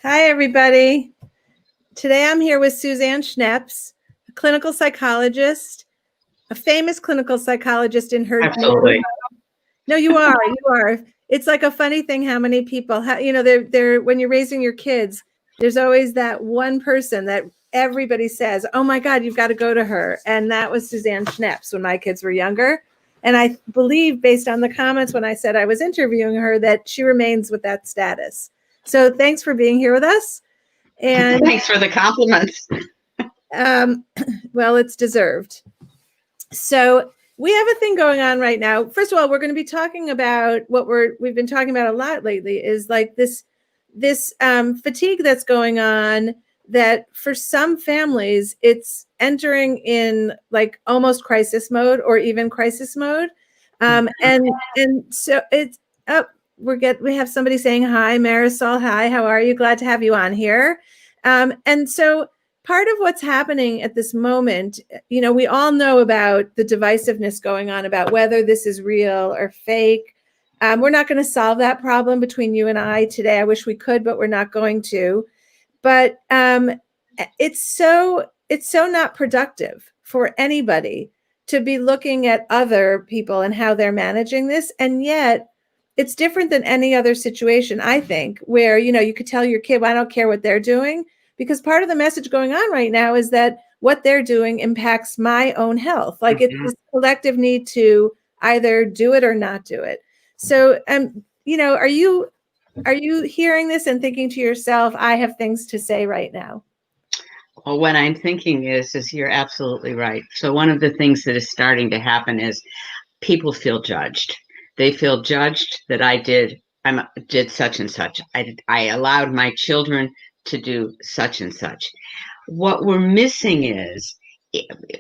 Hi, everybody. Today I'm here with Suzanne Schneps, a clinical psychologist, a famous clinical psychologist in her Absolutely. No, you are. You are. It's like a funny thing how many people they're when you're raising your kids, there's always that one person that everybody says, "Oh my God, you've got to go to her." And that was Suzanne Schneps when my kids were younger. And I believe, based on the comments when I said I was interviewing her, that she remains with that status. So thanks for being here with us. And thanks for the compliments. Well, it's deserved. So we have a thing going on right now. First of all, we're going to be talking about what we've been talking about a lot lately is like this fatigue that's going on, that for some families it's entering in like almost crisis mode or even crisis mode. And so it's up. We have somebody saying hi, Marisol. Hi, how are you? Glad to have you on here. And so part of what's happening at this moment, we all know about the divisiveness going on about whether this is real or fake. We're not going to solve that problem between you and I today. I wish we could, but we're not going to. But it's so not productive for anybody to be looking at other people and how they're managing this. And yet it's different than any other situation, I think, where, you could tell your kid, well, I don't care what they're doing, because part of the message going on right now is that what they're doing impacts my own health. Like it's this collective need to either do it or not do it. So, are you hearing this and thinking to yourself, I have things to say right now? Well, what I'm thinking is you're absolutely right. So one of the things that is starting to happen is people feel judged. They feel judged that I did such and such. I allowed my children to do such and such. What we're missing is,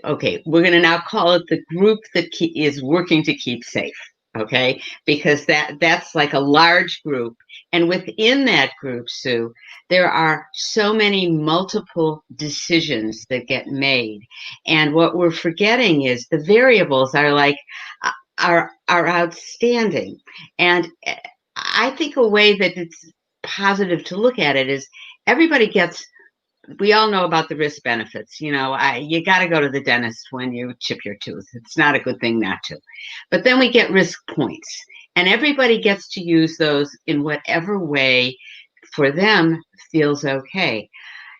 okay, we're going to now call it the group that is working to keep safe. Okay, because that's like a large group. And within that group, Sue, there are so many multiple decisions that get made. And what we're forgetting is the variables are outstanding. And I think a way that it's positive to look at it is we all know about the risk benefits. You got to go to the dentist when you chip your tooth. It's not a good thing not to. But then we get risk points, and everybody gets to use those in whatever way for them feels okay.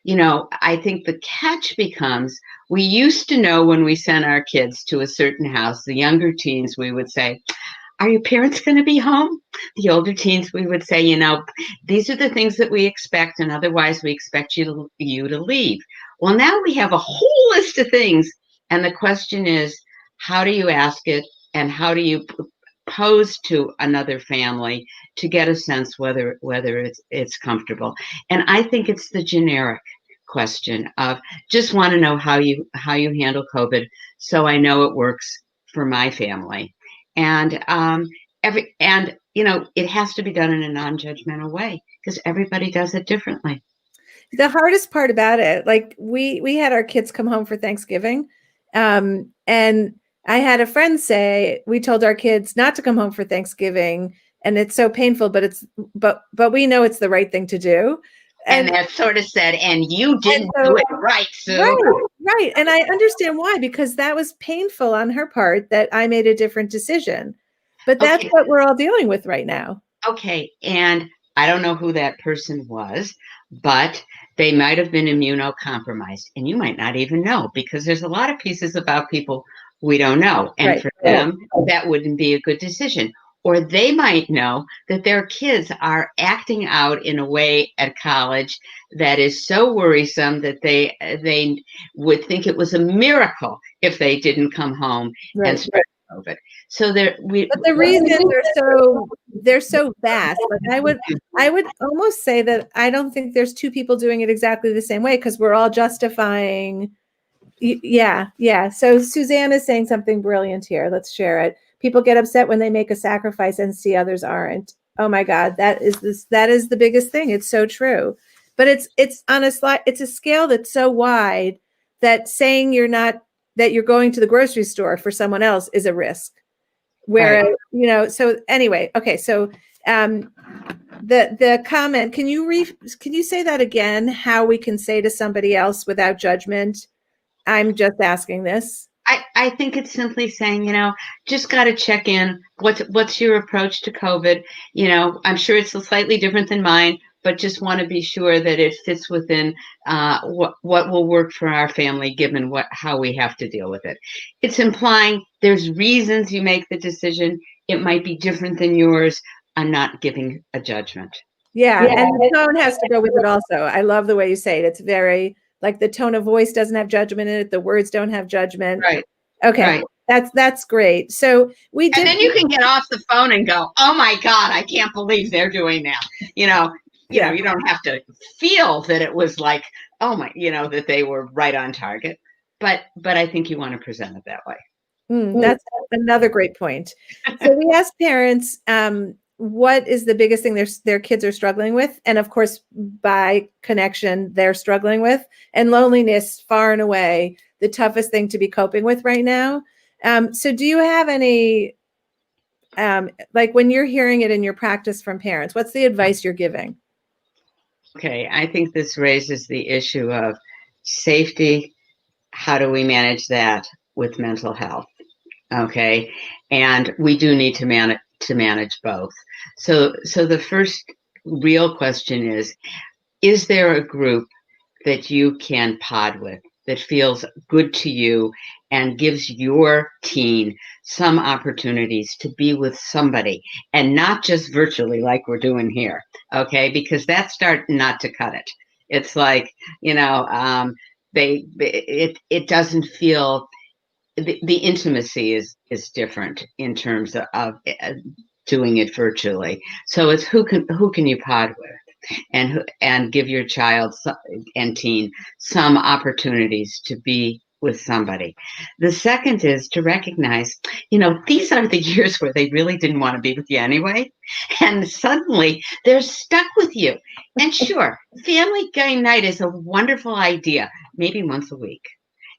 I think the catch becomes, we used to know when we sent our kids to a certain house, the younger teens, we would say, are your parents going to be home? The older teens, we would say, these are the things that we expect, and otherwise we expect you to leave. Well, now we have a whole list of things, and the question is, how do you ask it, and how do you pose to another family to get a sense whether it's comfortable? And I think it's the generic question of just want to know how you handle COVID, so I know it works for my family. And it has to be done in a non-judgmental way because everybody does it differently. The hardest part about it, like we had our kids come home for Thanksgiving, and I had a friend say, we told our kids not to come home for Thanksgiving, and it's so painful, but we know it's the right thing to do. And that sort of said, and you didn't do it right, Sue. Right. And I understand why, because that was painful on her part that I made a different decision. But that's what we're all dealing with right now. Okay. And I don't know who that person was, but they might have been immunocompromised. And you might not even know, because there's a lot of pieces about people we don't know. And for them, that wouldn't be a good decision. Or they might know that their kids are acting out in a way at college that is so worrisome that they would think it was a miracle if they didn't come home and spread COVID. So but the reason they're so vast. Like I would almost say that I don't think there's two people doing it exactly the same way, because we're all justifying. Yeah. So Suzanne is saying something brilliant here. Let's share it. People get upset when they make a sacrifice and see others aren't. Oh my God, that is the biggest thing. It's so true. But it's on it's a scale that's so wide that saying that you're going to the grocery store for someone else is a risk. Whereas, so anyway, okay. So the comment, can you say that again? How we can say to somebody else without judgment, I'm just asking this. I think it's simply saying, just got to check in. What's your approach to COVID? I'm sure it's slightly different than mine, but just want to be sure that it fits within what will work for our family, given how we have to deal with it. It's implying there's reasons you make the decision. It might be different than yours. I'm not giving a judgment. Yeah, and the tone has to go with it also. I love the way you say it. It's very, like, the tone of voice doesn't have judgment in it. The words don't have judgment. Right. Okay. Right. That's great. So and then you can get off the phone and go, oh my God, I can't believe they're doing that. You don't have to feel that it was like, oh my, that they were right on target. But I think you want to present it that way. That's another great point. So we ask parents, what is the biggest thing their kids are struggling with? And of course, by connection, they're struggling with. And loneliness, far and away, the toughest thing to be coping with right now. So do you have any, like, when you're hearing it in your practice from parents, what's the advice you're giving? Okay, I think this raises the issue of safety. How do we manage that with mental health? Okay, and we do need to manage both. So the first real question is there a group that you can pod with that feels good to you and gives your teen some opportunities to be with somebody, and not just virtually like we're doing here, okay? Because that's starting not to cut it. It's like, it doesn't feel, the intimacy is different in terms of doing it virtually. So it's who can you pod with? And give your child and teen some opportunities to be with somebody. The second is to recognize, these are the years where they really didn't want to be with you anyway. And suddenly they're stuck with you. And sure, family game night is a wonderful idea, maybe once a week,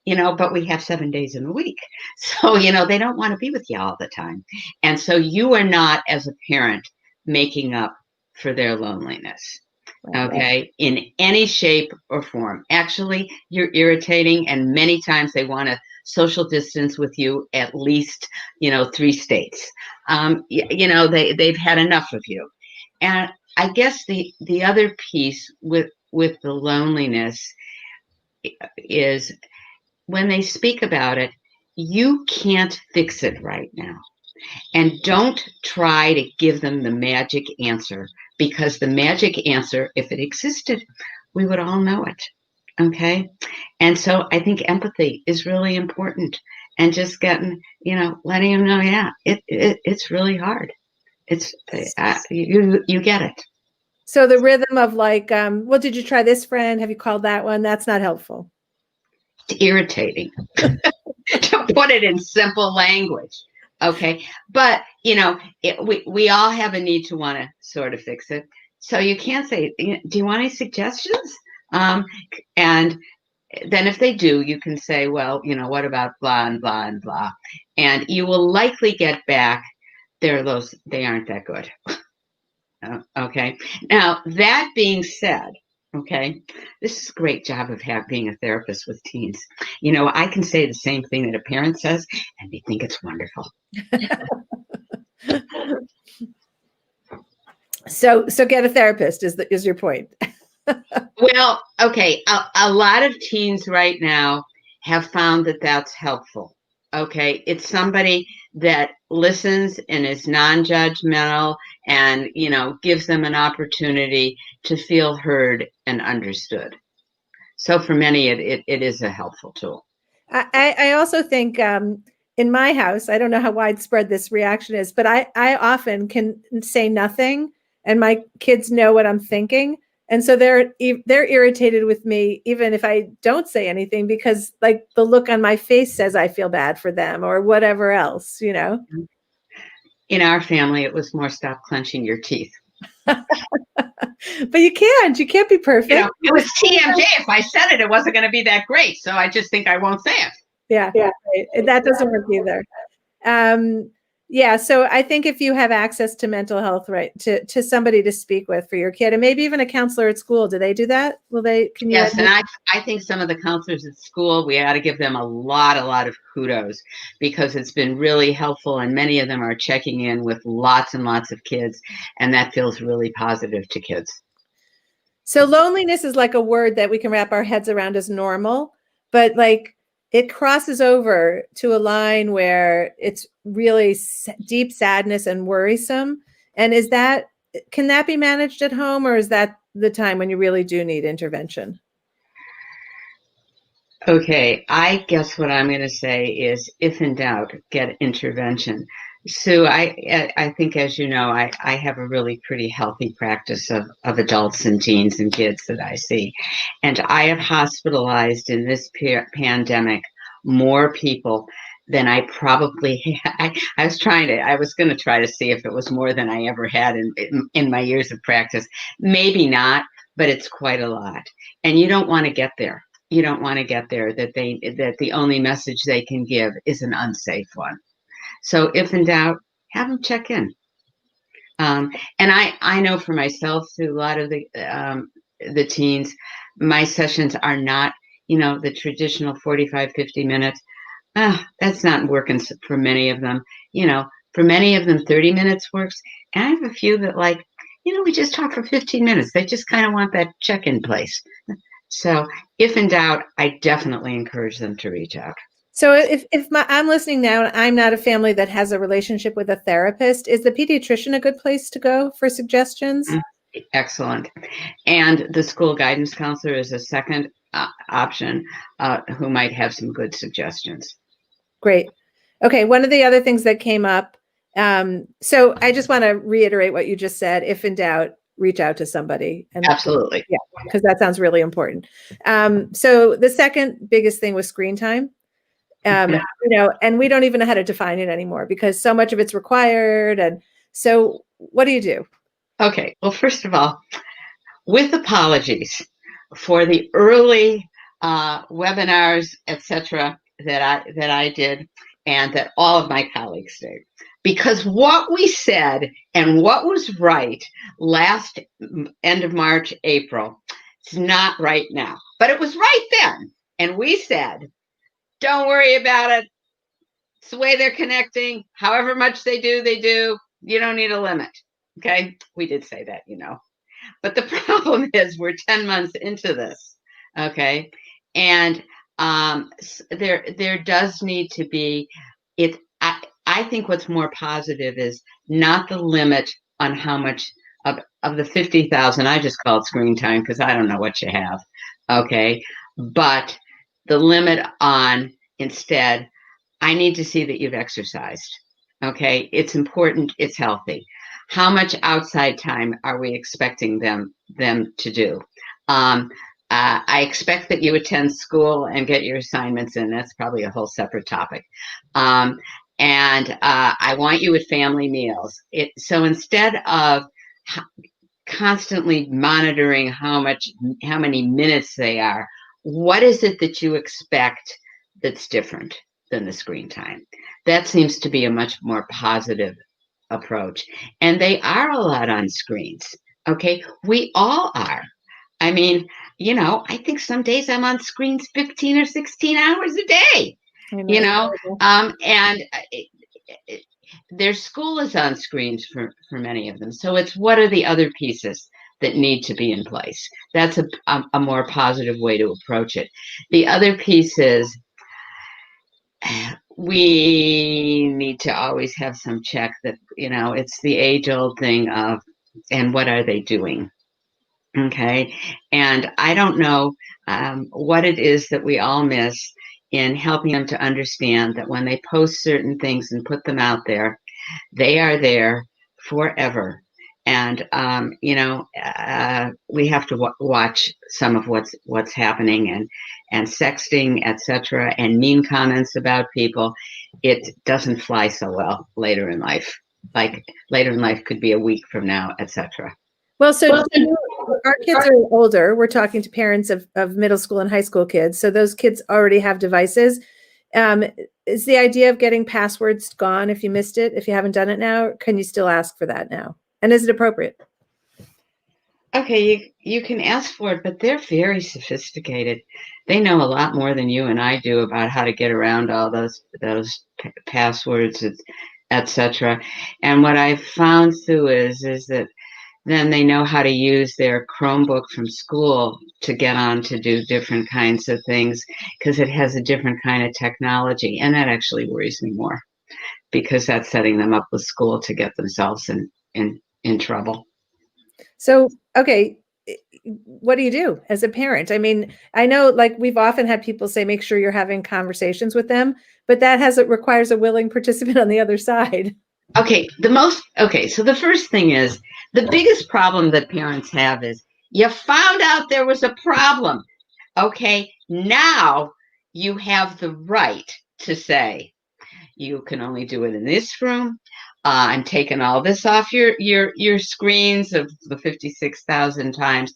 but we have 7 days in a week. So, they don't want to be with you all the time. And so you are not, as a parent, making up for their loneliness, okay, in any shape or form. Actually, you're irritating, and many times they want to social distance with you at least, 3 states. They've had enough of you. And I guess the other piece with the loneliness is when they speak about it, you can't fix it right now. And don't try to give them the magic answer, because the magic answer, if it existed, we would all know it. Okay. And so I think empathy is really important, and just getting, letting them know, it's really hard. It's you get it. So the rhythm of, like, well, did you try this friend? Have you called that one? That's not helpful. It's irritating to put it in simple language. Okay. But, we all have a need to want to sort of fix it. So you can't say, do you want any suggestions? And then if they do, you can say, well, what about blah and blah and blah? And you will likely get back, they aren't that good. Okay. Now, that being said, okay, this is a great job of being a therapist with teens. I can say the same thing that a parent says, and they think it's wonderful. So get a therapist is your point. Well, okay, a lot of teens right now have found that that's helpful. Okay, it's somebody that listens and is non-judgmental, and gives them an opportunity to feel heard and understood. So for many, it is a helpful tool. I also think, in my house, I don't know how widespread this reaction is, but I often can say nothing, and my kids know what I'm thinking. And so they're irritated with me, even if I don't say anything, because, like, the look on my face says I feel bad for them or whatever else, In our family, it was more stop clenching your teeth. But you can't be perfect. It was TMJ. If I said it, it wasn't going to be that great. So I just think I won't say it. Yeah. Right. That doesn't work either. Yeah. So I think if you have access to mental health, right, to somebody to speak with for your kid, and maybe even a counselor at school, do they do that? Can you? Yes, and I think some of the counselors at school, we ought to give them a lot of kudos, because it's been really helpful, and many of them are checking in with lots and lots of kids, and that feels really positive to kids. So loneliness is like a word that we can wrap our heads around as normal, but like it crosses over to a line where it's really deep sadness and worrisome. And can that be managed at home, or is that the time when you really do need intervention? Okay, I guess what I'm going to say is, if in doubt, get intervention. Sue, I think, as you know, I have a really pretty healthy practice of adults and teens and kids that I see. And I have hospitalized in this pandemic more people than I probably had. I was going to try to see if it was more than I ever had in my years of practice. Maybe not, but it's quite a lot. And you don't want to get there. You don't want to get there that the only message they can give is an unsafe one. So if in doubt, have them check in. And I know for myself, through a lot of the teens, my sessions are not, the traditional 45, 50 minutes. That's not working for many of them. For many of them, 30 minutes works. And I have a few that we just talk for 15 minutes. They just kind of want that check-in place. So if in doubt, I definitely encourage them to reach out. So if I'm listening now and I'm not a family that has a relationship with a therapist, is the pediatrician a good place to go for suggestions? Excellent. And the school guidance counselor is a second option, who might have some good suggestions. Great. Okay. One of the other things that came up. So I just want to reiterate what you just said. If in doubt, reach out to somebody. And absolutely. Yeah, because that sounds really important. So the second biggest thing was screen time. And we don't even know how to define it anymore because so much of it's required. And so what do you do? Okay. Well, first of all, with apologies for the early webinars, etc., that I did, and that all of my colleagues did, because what we said and what was right last end of March, April, it's not right now, but it was right then. And we said, don't worry about it. It's the way they're connecting. However much they do. You don't need a limit. Okay. We did say that, but the problem is we're 10 months into this. Okay. And there does need to be it. I think what's more positive is not the limit on how much of the 50,000, I just call it screen time because I don't know what you have. Okay. But the limit on, instead, I need to see that you've exercised. Okay. It's important. It's healthy. How much outside time are we expecting them to do? I expect that you attend school and get your assignments in. That's probably a whole separate topic. And I want you at family meals. So instead of constantly monitoring how many minutes they are, what is it that you expect that's different than the screen time? That seems to be a much more positive approach. And they are a lot on screens. Okay. We all are. I mean, I think some days I'm on screens 15 or 16 hours a day, and their school is on screens for many of them. So it's, what are the other pieces that need to be in place? That's a more positive way to approach it. The other piece is, we need to always have some check that, it's the age-old thing of, and what are they doing? Okay. And I don't know what it is that we all miss in helping them to understand that when they post certain things and put them out there, they are there forever. And, we have to watch some of what's happening, and sexting, etc., and mean comments about people. It doesn't fly so well later in life. Like later in life could be a week from now, etc. Well, our kids are older. We're talking to parents of middle school and high school kids. So those kids already have devices. Um, is the idea of getting passwords gone if you missed it, if you haven't done it now? Can you still ask for that now? And is it appropriate? Okay, you can ask for it, but they're very sophisticated. They know a lot more than you and I do about how to get around all those passwords, etc. And what I've found, Sue, is that then they know how to use their Chromebook from school to get on to do different kinds of things because it has a different kind of technology. And that actually worries me more because that's setting them up with school to get themselves in trouble. So, okay, what do you do as a parent? I mean, I know like we've often had people say, make sure you're having conversations with them, but it requires a willing participant on the other side. Okay, so the first thing is the biggest problem that parents have is you found out there was a problem. Okay, now you have the right to say, you can only do it in this room. I'm taking all this off your screens of the 56,000 times.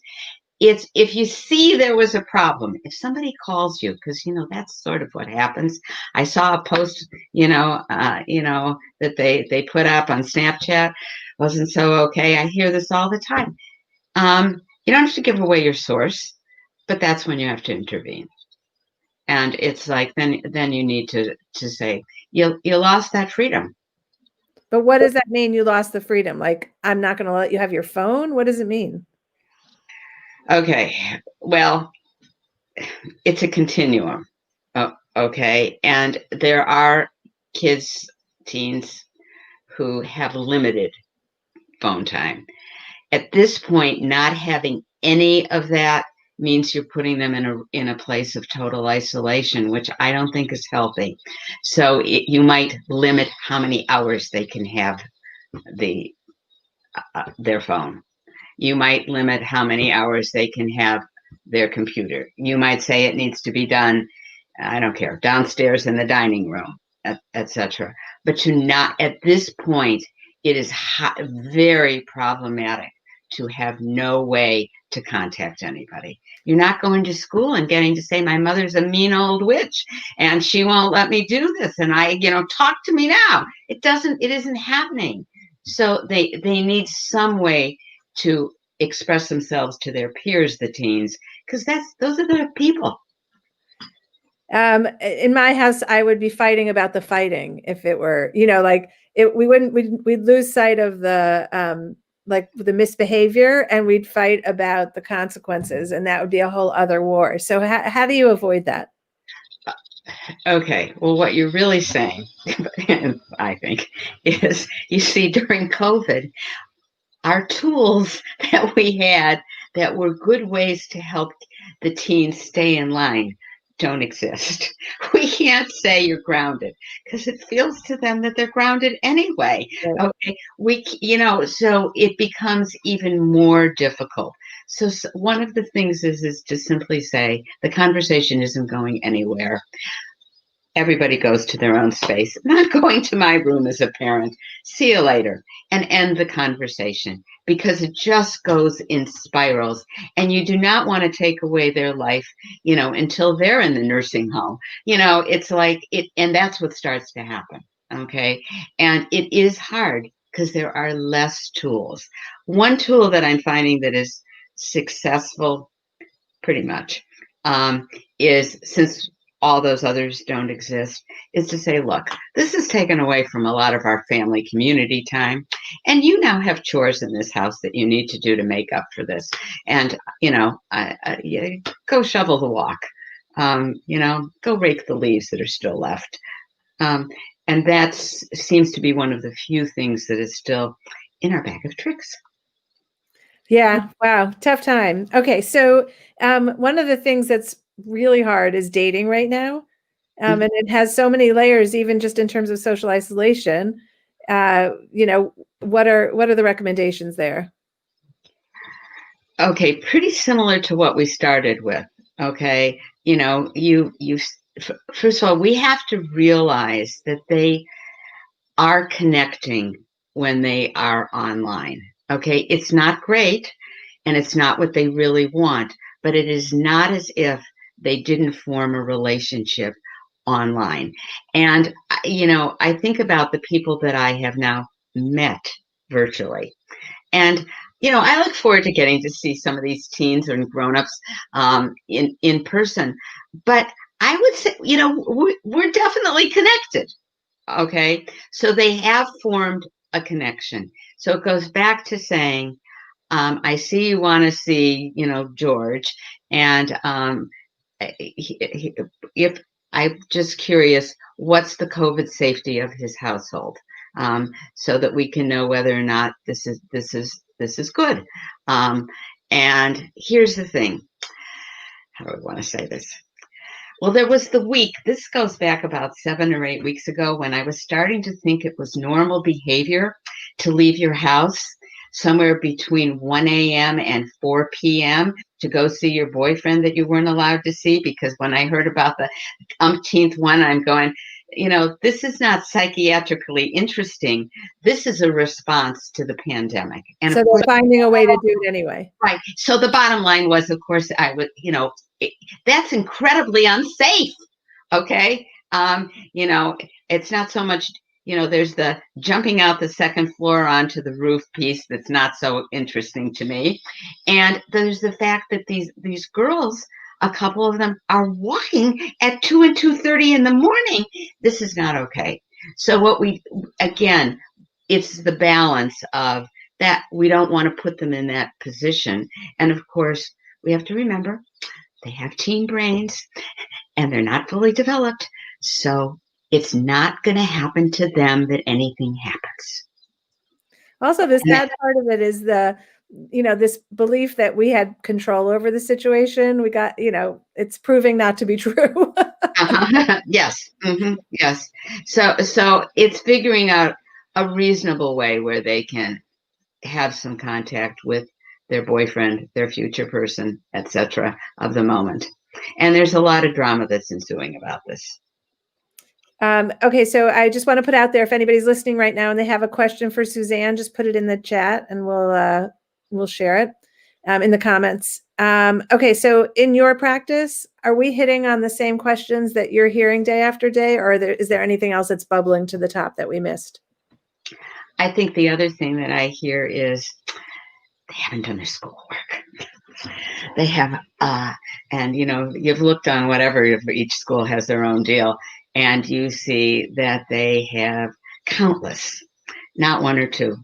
It's if you see there was a problem, if somebody calls you, because that's sort of what happens. I saw a post, that they put up on Snapchat, wasn't so okay. I hear this all the time. You don't have to give away your source, but that's when you have to intervene. And it's like then you need to say you lost that freedom. But what does that mean? You lost the freedom? Like, I'm not going to let you have your phone? What does it mean? Okay, well, it's a continuum. Okay, and there are teens who have limited phone time. At this point, not having any of that means you're putting them in a place of total isolation, which I don't think is healthy. So you might limit how many hours they can have their phone. You might limit how many hours they can have their computer. You might say it needs to be done, I don't care, downstairs in the dining room, etc. But at this point, it is very problematic to have no way to contact anybody. You're not going to school and getting to say, my mother's a mean old witch and she won't let me do this. And talk to me now. It isn't happening. So they need some way to express themselves to their peers, the teens, because those are the people. In my house, I would be fighting about the fighting if it were, we'd lose sight of the misbehavior and we'd fight about the consequences, and that would be a whole other war. So how do you avoid that? Okay, well, what you're really saying, I think, is you see during COVID, our tools that we had that were good ways to help the teens stay in line don't exist. We can't say you're grounded because it feels to them that they're grounded anyway. Okay, so it becomes even more difficult. So one of the things is to simply say the conversation isn't going anywhere. Everybody goes to their own space. Not going to my room as a parent. See you later, and end the conversation, because it just goes in spirals, and you do not want to take away their life, until they're in the nursing home. It's like it, and that's what starts to happen. Okay, and it is hard because there are less tools. One tool that I'm finding that is successful, pretty much, is, since all those others don't exist, is to say, look, this is taken away from a lot of our family community time. And you now have chores in this house that you need to do to make up for this. And, go shovel the walk, go rake the leaves that are still left. And that seems to be one of the few things that is still in our bag of tricks. Yeah. Wow. Tough time. Okay. So one of the things that's really hard is dating right now. And it has so many layers, even just in terms of social isolation. What are the recommendations there? Okay, pretty similar to what we started with. Okay, first of all, we have to realize that they are connecting when they are online. Okay, it's not great and it's not what they really want, but it is not as if they didn't form a relationship online. And, I think about the people that I have now met virtually. And, I look forward to getting to see some of these teens and grown-ups in person. But I would say, we're definitely connected. Okay. So they have formed a connection. So it goes back to saying, I see you want to see, George. And if I'm just curious, what's the COVID safety of his household? So that we can know whether or not this is good. And here's the thing. How do I want to say this? Well, there was the week, this goes back about 7 or 8 weeks ago, when I was starting to think it was normal behavior to leave your house somewhere between 1 a.m. and 4 p.m. to go see your boyfriend that you weren't allowed to see. Because when I heard about the umpteenth one, I'm going, this is not psychiatrically interesting. This is a response to the pandemic. And so they're finding a way to do it anyway. Right. So the bottom line was, of course, I would, that's incredibly unsafe. Okay. It's not so much, there's the jumping out the second floor onto the roof piece that's not so interesting to me. And there's the fact that these girls, a couple of them are walking at 2 and 2:30 in the morning. This is not okay. So again, it's the balance of that. We don't want to put them in that position. And of course, we have to remember they have teen brains and they're not fully developed. So it's not going to happen to them that anything happens. Also, the sad part of it is this belief that we had control over the situation. We got, it's proving not to be true. Yes. Mm-hmm. Yes. So it's figuring out a reasonable way where they can have some contact with their boyfriend, their future person, etc. of the moment. And there's a lot of drama that's ensuing about this. Okay, so I just want to put out there, if anybody's listening right now and they have a question for Suzanne, just put it in the chat and we'll share it in the comments. Okay, so in your practice, are we hitting on the same questions that you're hearing day after day, or is there anything else that's bubbling to the top that we missed? I think the other thing that I hear is they haven't done their schoolwork. They have, and you've looked on whatever, each school has their own deal, and you see that they have countless, not one or two,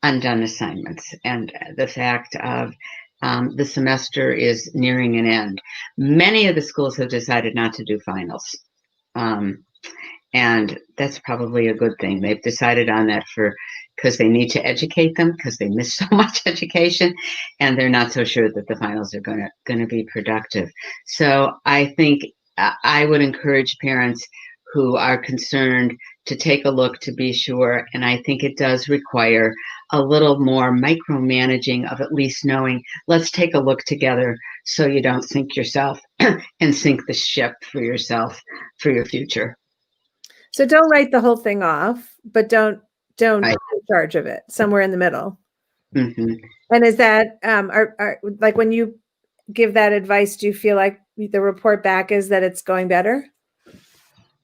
undone assignments. And the fact of the semester is nearing an end. Many of the schools have decided not to do finals. And that's probably a good thing. They've decided on that because they need to educate them, because they miss so much education, and they're not so sure that the finals are going to be productive. So I think I would encourage parents who are concerned to take a look to be sure. And I think it does require a little more micromanaging of at least knowing, let's take a look together so you don't sink yourself and sink the ship for yourself for your future. So don't write the whole thing off, but don't take charge of it. Somewhere in the middle. Mm-hmm. And is that are like when you give that advice, do you feel like the report back is that it's going better?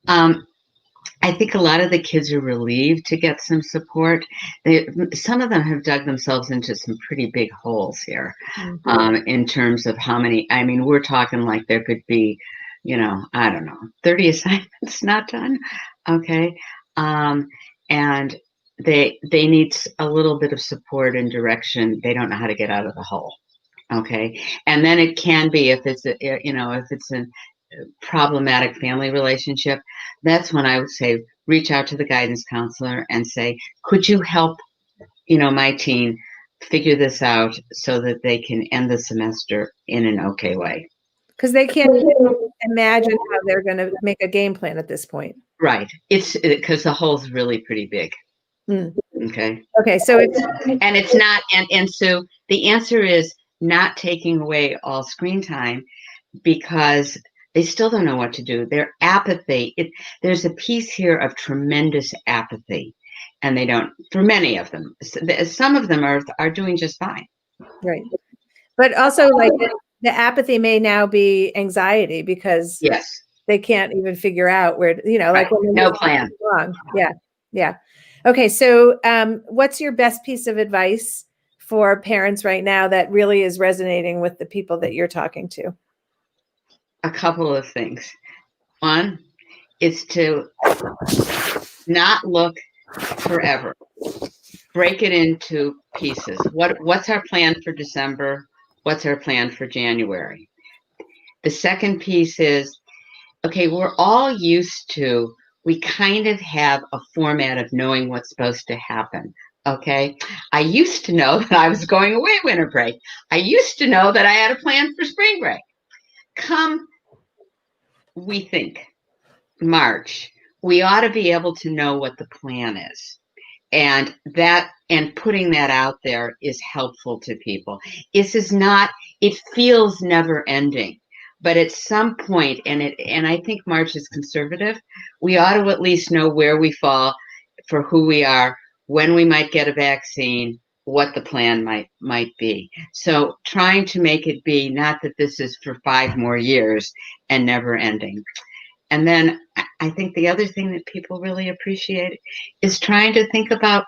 I think a lot of the kids are relieved to get some support. Some of them have dug themselves into some pretty big holes here, in terms of how many. I mean, we're talking like there could be, I don't know, 30 assignments not done. Okay. And they need a little bit of support and direction. They don't know how to get out of the hole. Okay. And then it can be, if it's a problematic family relationship, that's when I would say, reach out to the guidance counselor and say, could you help, my teen figure this out so that they can end the semester in an okay way. Because they can't even imagine how they're going to make a game plan at this point. Right. It's because the hole's really pretty big. Okay. Okay. So it's not, and so the answer is not taking away all screen time, because they still don't know what to do. Their apathy, there's a piece here of tremendous apathy, and they don't, for many of them. Some of them are doing just fine. Right. But also, like, the apathy may now be anxiety, because yes, they can't even figure out where, like when no plan. wrong. Yeah. Yeah. Okay. So what's your best piece of advice for parents right now that really is resonating with the people that you're talking to? A couple of things. One is to not look forever. Break it into pieces. What's our plan for December? What's our plan for January? The second piece is, okay, we're all used to, we kind of have a format of knowing what's supposed to happen. Okay. I used to know that I was going away winter break. I used to know that I had a plan for spring break. Come, we think, March, we ought to be able to know what the plan is. And putting that out there is helpful to people. It feels never ending. But at some point, and I think March is conservative, we ought to at least know where we fall for who we are, when we might get a vaccine, what the plan might be. So trying to make it be not that this is for 5 more years and never ending. And then I think the other thing that people really appreciate is trying to think about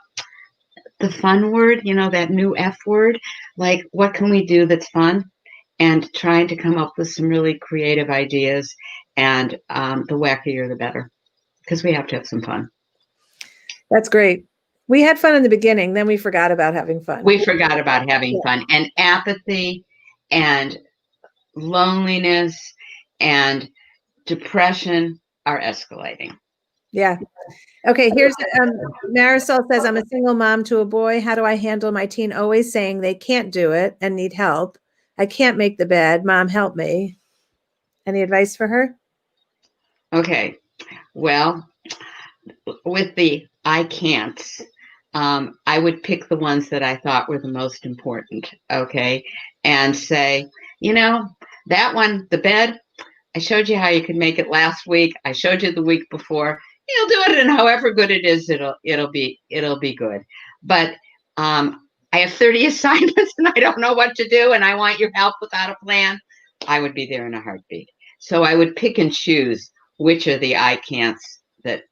the fun word, that new F word, like what can we do that's fun? And trying to come up with some really creative ideas, and the wackier the better, because we have to have some fun. That's great. We had fun in the beginning, then we forgot about having fun. We forgot about having fun, and apathy and loneliness and depression are escalating. Yeah. Okay, here's Marisol says, I'm a single mom to a boy. How do I handle my teen always saying they can't do it and need help? I can't make the bed. Mom, help me. Any advice for her? Okay. Well, with the I can'ts, I would pick the ones that I thought were the most important. Okay. And say, that one, the bed, I showed you how you could make it last week. I showed you the week before. You'll do it, and however good it is, it'll be good. But I have 30 assignments and I don't know what to do, and I want your help without a plan. I would be there in a heartbeat. So I would pick and choose which are the I can'ts that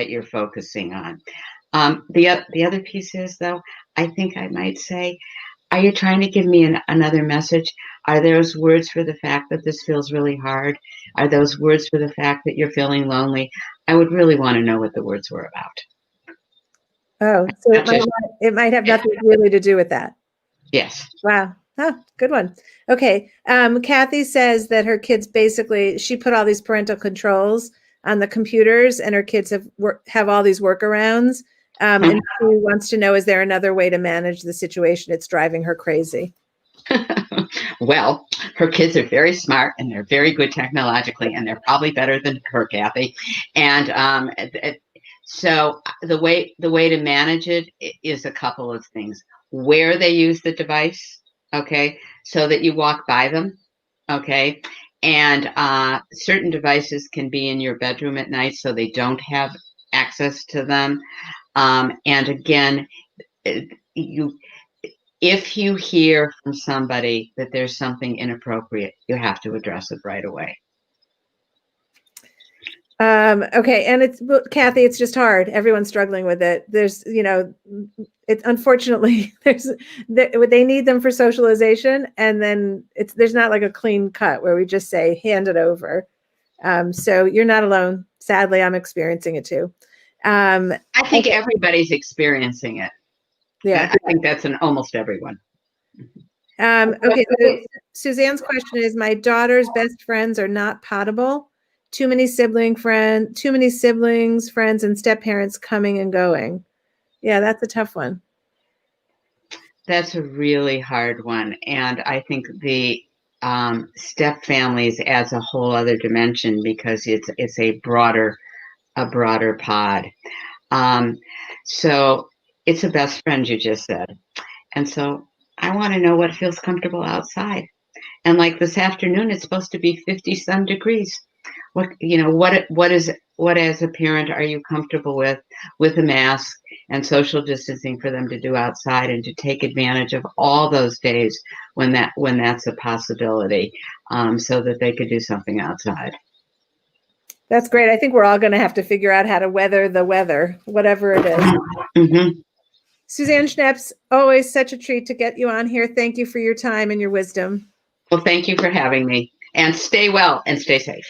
you're focusing on. The other piece is, though, I think I might say, are you trying to give me another message? Are those words for the fact that this feels really hard? Are those words for the fact that you're feeling lonely? I would really want to know what the words were about. Oh, so it might have nothing really to do with that. Yes. Wow. Oh, good one. Okay. Kathy says that her kids she put all these parental controls on the computers, and her kids have all these workarounds. And she wants to know, is there another way to manage the situation? It's driving her crazy. Well, her kids are very smart and they're very good technologically, and they're probably better than her, Kathy. And so the way to manage it is a couple of things. Where they use the device, okay, so that you walk by them, okay, and certain devices can be in your bedroom at night so they don't have access to them. And again, if you hear from somebody that there's something inappropriate, you have to address it right away. Okay. And Kathy, it's just hard. Everyone's struggling with it. There's, unfortunately, they need them for socialization. And then there's not like a clean cut where we just say, hand it over. So you're not alone. Sadly, I'm experiencing it too. I think everybody's experiencing it. Yeah. I think that's in almost everyone. Okay. So Suzanne's question is, my daughter's best friends are not potable. Too many siblings, friends, and step-parents coming and going. Yeah, that's a tough one. That's a really hard one. And I think the step families adds a whole other dimension, because it's a broader pod. So it's a best friend, you just said. And so I want to know what feels comfortable outside. And like this afternoon, it's supposed to be 50 some degrees. What as a parent are you comfortable with a mask and social distancing for them to do outside, and to take advantage of all those days when that's a possibility, so that they could do something outside. That's great. I think we're all going to have to figure out how to weather the weather, whatever it is. Mm-hmm. Suzanne Schneps, always such a treat to get you on here. Thank you for your time and your wisdom. Well, thank you for having me. And stay well and stay safe.